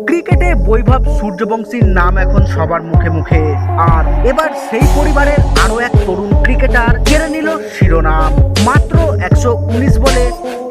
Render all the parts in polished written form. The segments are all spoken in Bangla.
ক্রিকেটে বৈভব সূর্যবংশীর নাম এখন সবার মুখে মুখে, আর এবার সেই পরিবারের আরো এক তরুণ ক্রিকেটার কেড়ে নিল শিরোনাম। মাত্র 119 বলে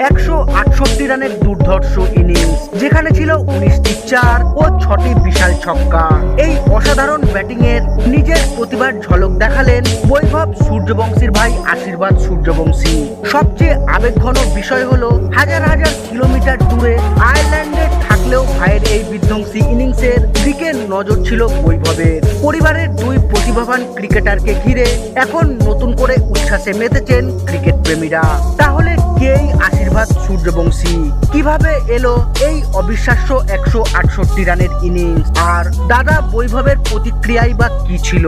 168 রানের দুর্ধর্ষ ইনিংস, যেখানে ছিল 19টি চার ও 6টি বিশাল ছক্কা। এই অসাধারণ ব্যাটিং এর নিজের প্রতিভার ঝলক দেখালেন বৈভব সূর্যবংশীর ভাই আশীর্বাদ সূর্যবংশী। সবচেয়ে আবেগঘন বিষয় হলো হাজার হাজার কিলোমিটার দূরে আয়ারল্যান্ডে থাকলেও ভাইয়ের এই বিধ্বংসী ইনিংসের দিকে নজর ছিল বৈভবের। পরিবারের দুই প্রতিভাবান ক্রিকেটারকে ঘিরে এখন নতুন করে উচ্ছ্বাসে মেতেছেন ক্রিকেট প্রেমীরা। তাহলে কেই আশীর্বাদ সূর্যবংশী, কিভাবে এলো এই অবিশ্বাস্য 168 রানের ইনিংস, আর দাদা বৈভবের প্রতিক্রিয়াই বা কি ছিল?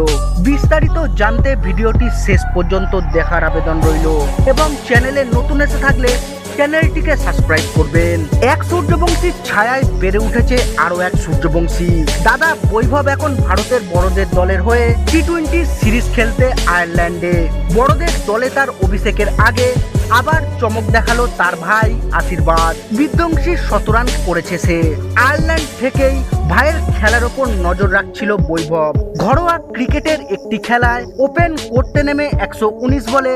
বিস্তারিত জানতে ভিডিওটি শেষ পর্যন্ত দেখার আবেদন রইল, এবং চ্যানেলে নতুন এসে থাকলে চ্যানেলটিকে সাবস্ক্রাইব করবেন। এক সূর্যবংশীর ছায়ায় বেড়ে উঠেছে আরো এক সূর্যবংশী। দাদা বৈভব এখন ভারতের বড়দের দলের হয়ে টি-20 সিরিজ খেলতে আয়ারল্যান্ডে। বড়দের দলে তার অভিষেকের আগে আবার চমক দেখালো তার ভাই আশীর্বাদ। বিধ্বংসী 100 রান করেছে সে। আয়ারল্যান্ড থেকেই ভাইয়ের খেলার ওপর নজর রাখছিল বৈভব। ঘরোয়া ক্রিকেটের একটি খেলায় ওপেন করতে নেমে 119 বলে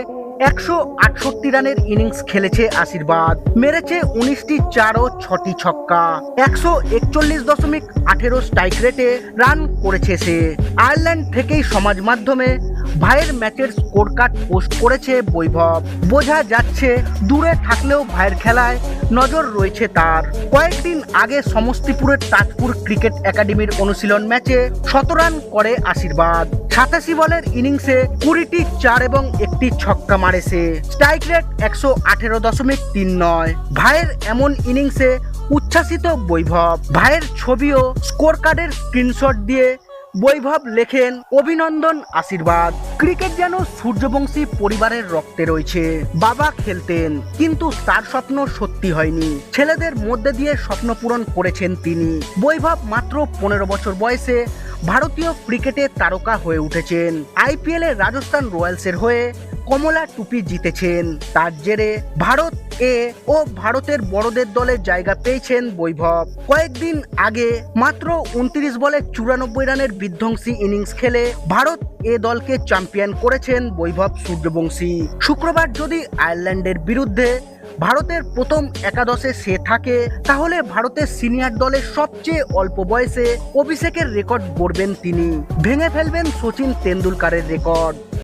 168 রানের ইনিংস খেলেছে আশীর্বাদ। মেরেছে 19টি চার ও 6টি ছক্কা। 141.18 স্ট্রাইক রেটে রান করেছে সে। আয়ারল্যান্ড থেকেই সমাজ মাধ্যমে ভাইয়ের ম্যাচের স্কোর কার্ড পোস্ট করেছে বৈভব। বোঝা যাচ্ছে দূরে থাকলেও ভাইয়ের খেলায় নজর রয়েছে তার। কয়েকদিন আগে সমস্তিপুরের তাজপুর ক্রিকেট একাডেমির অনুশীলন ম্যাচে 100 রান করে আশীর্বাদ। 87 বলের ইনিংসে 20টি চার এবং 1টি ছক্কা মারেছে। Strike rate 118.39। ভাইয়ের এমন ইনিংসে উচ্ছ্বাসিত বৈভব। ভাইয়ের ছবিও স্কোর কার্ডের স্ক্রিনশট দিয়ে বৈভব লেখেন, অভিনন্দন আশীর্বাদ। ক্রিকেট যেন সূর্যবংশী পরিবারের রক্তে রয়েছে। বাবা খেলতেন, কিন্তু তার স্বপ্ন সত্যি হয়নি। ছেলেদের মধ্যে দিয়ে স্বপ্ন পূরণ করেছেন তিনি। বৈভব মাত্র 15 বছর বয়সে ভারতীয় ক্রিকেটে তারকা হয়ে উঠেছেন। আইপিএল এ রাজস্থান রয়্যালসের হয়ে কমলা টুপি জিতেছেন। তার জেরে ভারত ও ভারতের বড়দের দলে জায়গা পেয়েছেন বৈভব। কয়েকদিন আগে মাত্র 29 বলে 94 রানের বিধ্বংসী ইনিংস খেলে ভারত দলকে চ্যাম্পিয়ন করেছেন বৈভব সূর্যবংশী। শুক্রবার যদি আয়ারল্যান্ডের বিরুদ্ধে ভারতের প্রথম একাদশে সে থাকে, তাহলে ভারতের সিনিয়র দলের সবচেয়ে অল্প বয়সে অভিষেকের রেকর্ড গড়বেন তিনি। ভেঙে ফেলবেন সচিন তেন্ডুলকারের রেকর্ড।